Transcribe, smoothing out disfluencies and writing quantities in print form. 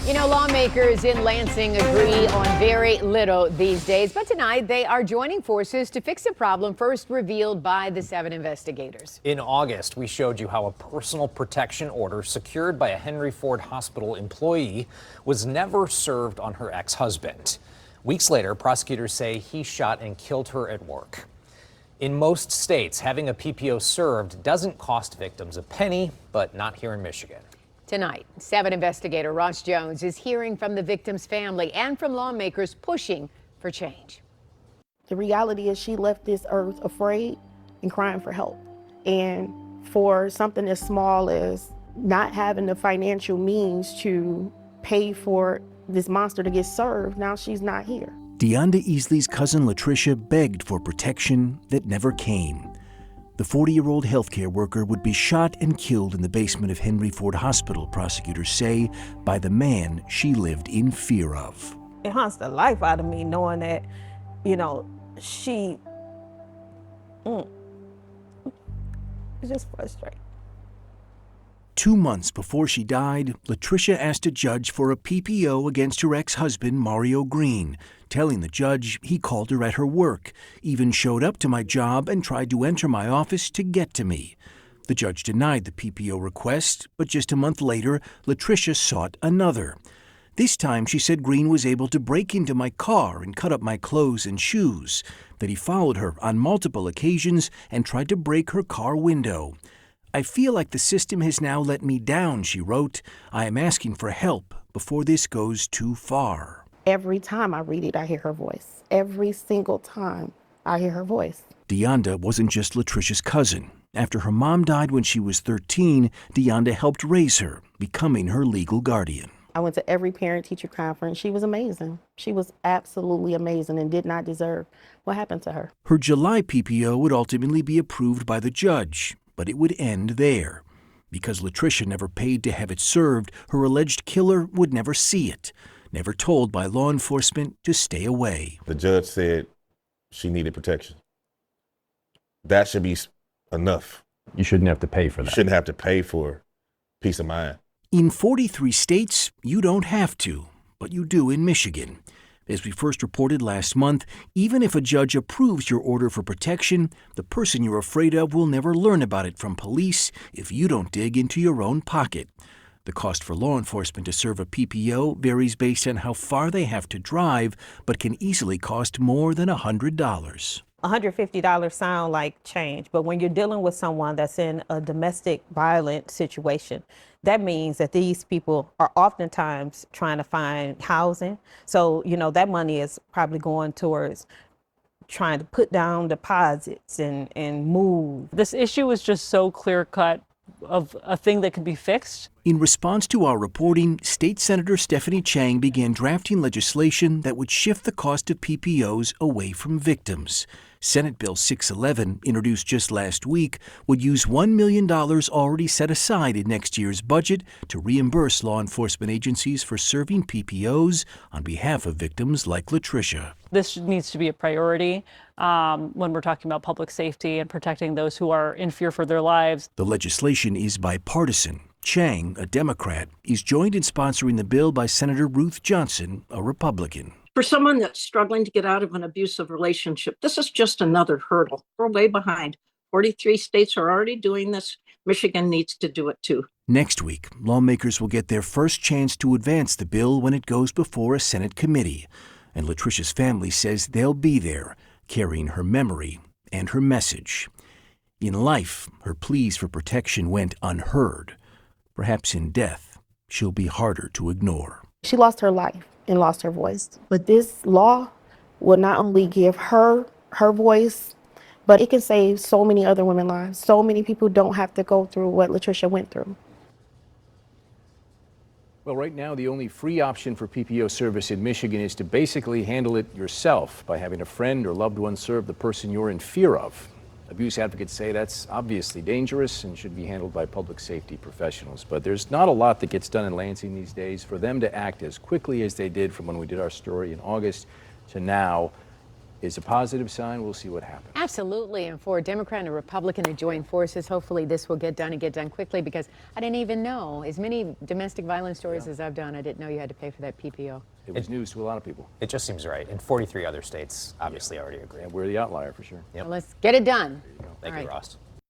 You know, lawmakers in Lansing agree on very little these days, but tonight they are joining forces to fix a problem first revealed by the 7 investigators. In August, we showed you how a personal protection order secured by a Henry Ford Hospital employee was never served on her ex-husband. Weeks later, prosecutors say he shot and killed her at work. In most states, having a PPO served doesn't cost victims a penny, but not here in Michigan. Tonight, 7 investigator Ross Jones is hearing from the victim's family and from lawmakers pushing for change. The reality is she left this earth afraid and crying for help. And for something as small as not having the financial means to pay for this monster to get served, now she's not here. DeAnda Easley's cousin Latricia begged for protection that never came. The 40-year-old healthcare worker would be shot and killed in the basement of Henry Ford Hospital, prosecutors say, by the man she lived in fear of. It haunts the life out of me knowing that, she, it's just frustrating. 2 months before she died, Latricia asked a judge for a PPO against her ex-husband, Mario Green, telling the judge he called her at her work, even showed up to my job and tried to enter my office to get to me. The judge denied the PPO request, but just a month later, Latricia sought another. This time, she said Green was able to break into my car and cut up my clothes and shoes, that he followed her on multiple occasions and tried to break her car window. I feel like the system has now let me down, she wrote. I am asking for help before this goes too far. Every time I read it, I hear her voice. Every single time I hear her voice. DeAnda wasn't just Latricia's cousin. After her mom died when she was 13, DeAnda helped raise her, becoming her legal guardian. I went to every parent-teacher conference. She was amazing. She was absolutely amazing and did not deserve what happened to her. Her July PPO would ultimately be approved by the judge, but it would end there. Because Latricia never paid to have it served, her alleged killer would never see it, never told by law enforcement to stay away. The judge said she needed protection. That should be enough. You shouldn't have to pay for that. You shouldn't have to pay for peace of mind. In 43 states, you don't have to, but you do in Michigan. As we first reported last month, even if a judge approves your order for protection, the person you're afraid of will never learn about it from police if you don't dig into your own pocket. The cost for law enforcement to serve a PPO varies based on how far they have to drive, but can easily cost more than $100. $150 sound like change, but when you're dealing with someone that's in a domestic violent situation, that means that these people are oftentimes trying to find housing. So, that money is probably going towards trying to put down deposits and move. This issue is just so clear-cut of a thing that could be fixed. In response to our reporting, State Senator Stephanie Chang began drafting legislation that would shift the cost of PPOs away from victims. Senate Bill 611, introduced just last week, would use $1 million already set aside in next year's budget to reimburse law enforcement agencies for serving PPOs on behalf of victims like Latricia. This needs to be a priority when we're talking about public safety and protecting those who are in fear for their lives. The legislation is bipartisan. Chang, a Democrat, is joined in sponsoring the bill by Senator Ruth Johnson, a Republican. For someone that's struggling to get out of an abusive relationship, this is just another hurdle. We're way behind. 43 states are already doing this. Michigan needs to do it too. Next week, lawmakers will get their first chance to advance the bill when it goes before a Senate committee. And Latricia's family says they'll be there, carrying her memory and her message. In life, her pleas for protection went unheard. Perhaps in death, she'll be harder to ignore. She lost her life and lost her voice. But this law will not only give her voice, but it can save so many other women's lives. So many people don't have to go through what Latricia went through. Well, right now, the only free option for PPO service in Michigan is to basically handle it yourself by having a friend or loved one serve the person you're in fear of. Abuse advocates say that's obviously dangerous and should be handled by public safety professionals. But there's not a lot that gets done in Lansing these days. For them to act as quickly as they did from when we did our story in August to now, is a positive sign. We'll see what happens. Absolutely. And for a Democrat and a Republican to join forces, hopefully this will get done and get done quickly, because I didn't even know, as many domestic violence stories as I've done, I didn't know you had to pay for that PPO. It was news to a lot of people. It just seems right. And 43 other states obviously already agree. And we're the outlier for sure. Well, let's get it done. Thank All you, right. Ross.